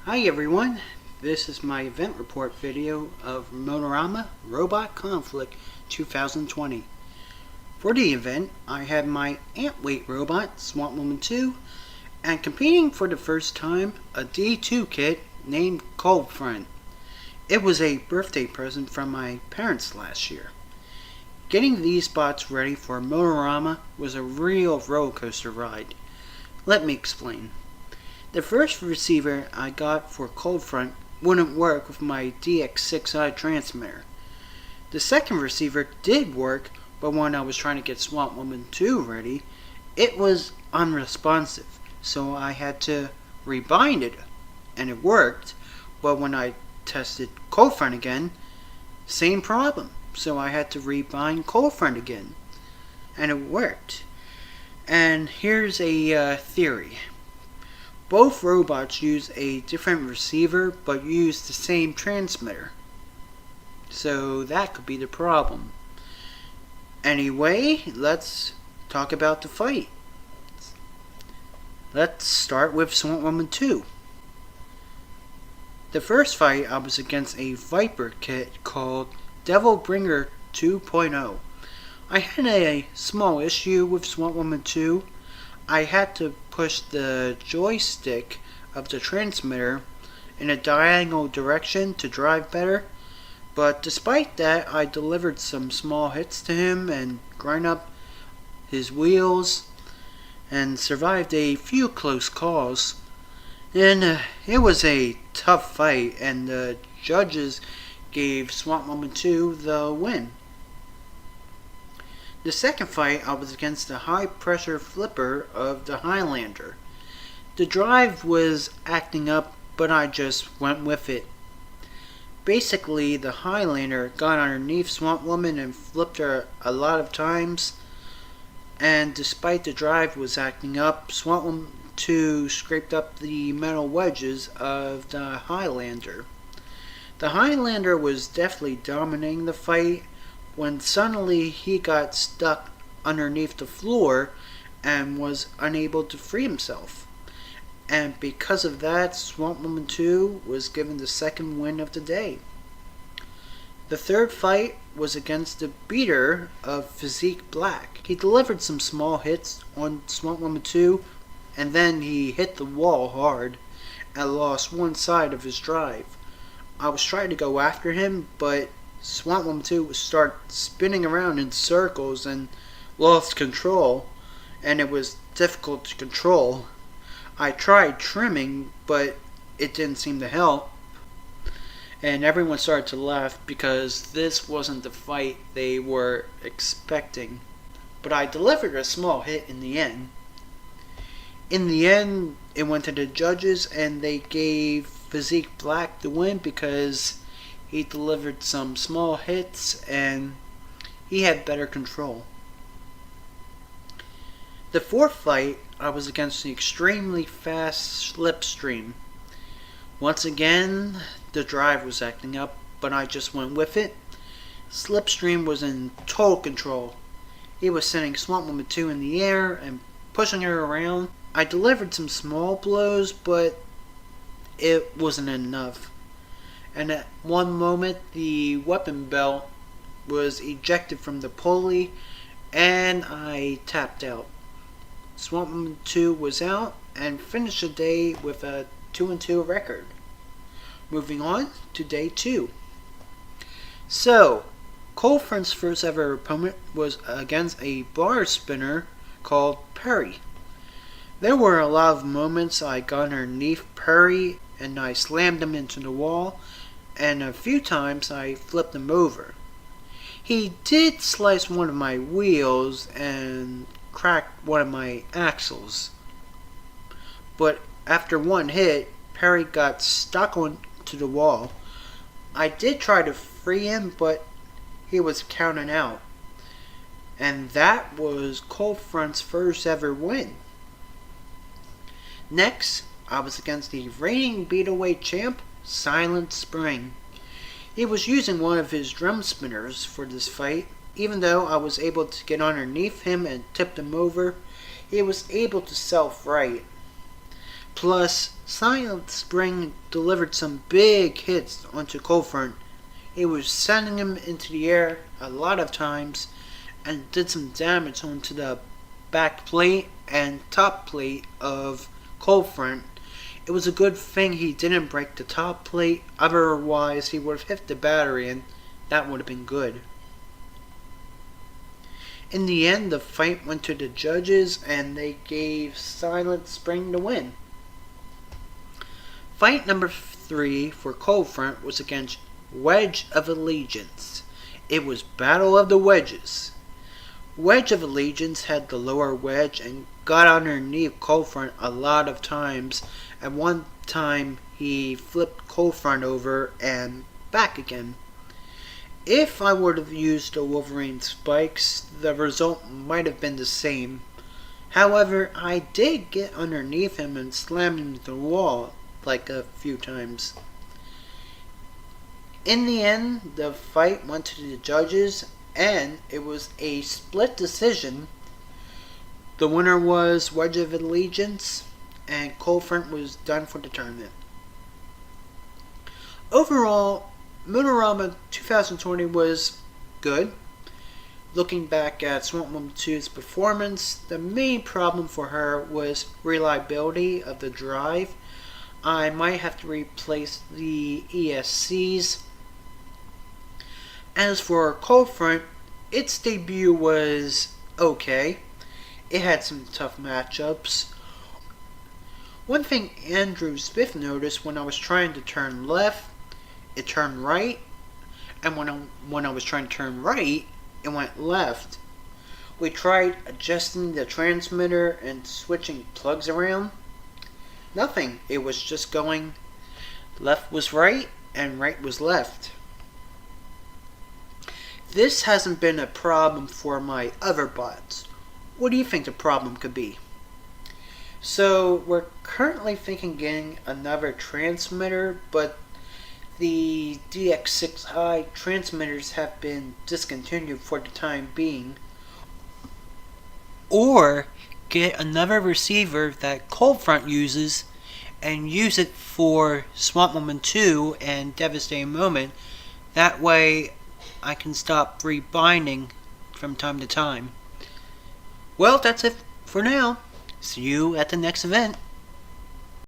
Hi everyone, this is my event report video of Motorama Robot Conflict 2020. For the event, I had my Ant-Weight robot, Swamp Woman 2, and competing for the first time, a D2 kit named Cold Front. It was a birthday present from my parents last year. Getting these bots ready for Motorama was a real roller coaster ride. Let me explain. The first receiver I got for Cold Front wouldn't work with my DX6i transmitter. The second receiver did work, but when I was trying to get Swamp Woman 2 ready, it was unresponsive, so I had to rebind it, and it worked. But when I tested Cold Front again, same problem, so I had to rebind Cold Front again, and it worked. And here's a theory. Both robots use a different receiver but use the same transmitter. So that could be the problem. Anyway, let's talk about the fight. Let's start with Swamp Woman 2. The first fight I was against a Viper kit called Devil Bringer 2.0. I had a small issue with Swamp Woman 2. I had to push the joystick of the transmitter in a diagonal direction to drive better, but despite that I delivered some small hits to him and grind up his wheels and survived a few close calls. And it was a tough fight, and the judges gave Swamp Woman 2 the win. The second fight I was against the high pressure flipper of the Highlander. The drive was acting up, but I just went with it. Basically, the Highlander got underneath Swamp Woman and flipped her a lot of times, and despite the drive was acting up, Swamp Woman 2 scraped up the metal wedges of the Highlander. The Highlander was definitely dominating the fight, when suddenly he got stuck underneath the floor and was unable to free himself. And because of that, Swamp Woman 2 was given the second win of the day. The third fight was against the beater of Physique Black. He delivered some small hits on Swamp Woman 2, and then he hit the wall hard and lost one side of his drive. I was trying to go after him, but Swamp Woman 2 would start spinning around in circles and lost control, and it was difficult to control. I tried trimming, but it didn't seem to help, and everyone started to laugh because this wasn't the fight they were expecting. But I delivered a small hit in the end. In the end, it went to the judges, and they gave Physique Black the win because he delivered some small hits and he had better control. The fourth fight, I was against an extremely fast Slipstream. Once again, the drive was acting up, but I just went with it. Slipstream was in total control. He was sending Swamp Woman 2 in the air and pushing her around. I delivered some small blows, but it wasn't enough. And at one moment the weapon belt was ejected from the pulley and I tapped out. Swamp Woman 2 was out and finished the day with a 2-2 record. Moving on to day 2. So, Cold Front's first ever opponent was against a bar spinner called Perry. There were a lot of moments I got underneath Perry and I slammed him into the wall, and a few times I flipped him over. He did slice one of my wheels and cracked one of my axles. But after one hit, Perry got stuck onto the wall. I did try to free him, but he was counted out. And that was Cold Front's first ever win. Next, I was against the reigning beataway champ, Silent Spring. He was using one of his drum spinners for this fight. Even though I was able to get underneath him and tip him over, he was able to self-right. Plus, Silent Spring delivered some big hits onto Coldfront. It was sending him into the air a lot of times and did some damage onto the back plate and top plate of Coldfront. It was a good thing he didn't break the top plate, otherwise he would have hit the battery and that would have been good. In the end, the fight went to the judges and they gave Silent Spring the win. Fight number 3 for Coldfront was against Wedge of Allegiance. It was Battle of the Wedges. Wedge of Allegiance had the lower wedge and got underneath Coldfront a lot of times. At one time, he flipped Coldfront over and back again. If I would have used the Wolverine spikes, the result might have been the same. However, I did get underneath him and slam him into the wall like a few times. In the end, the fight went to the judges and it was a split decision. The winner was Wedge of Allegiance and Coldfront was done for the tournament. Overall, Motorama 2020 was good. Looking back at Swamp Woman 2's performance, the main problem for her was reliability of the drive. I might have to replace the ESCs. As for Coldfront, its debut was okay. It had some tough matchups. One thing Andrew Smith noticed when I was trying to turn left, it turned right, and when I was trying to turn right, it went left. We tried adjusting the transmitter and switching plugs around. Nothing. It was just going left was right and right was left. This hasn't been a problem for my other bots. What do you think the problem could be? So we're currently thinking getting another transmitter, but the DX6i transmitters have been discontinued for the time being. Or get another receiver that Coldfront uses and use it for Swamp Woman 2 and Devastating Moment. That way I can stop rebinding from time to time. Well, that's it for now. See you at the next event.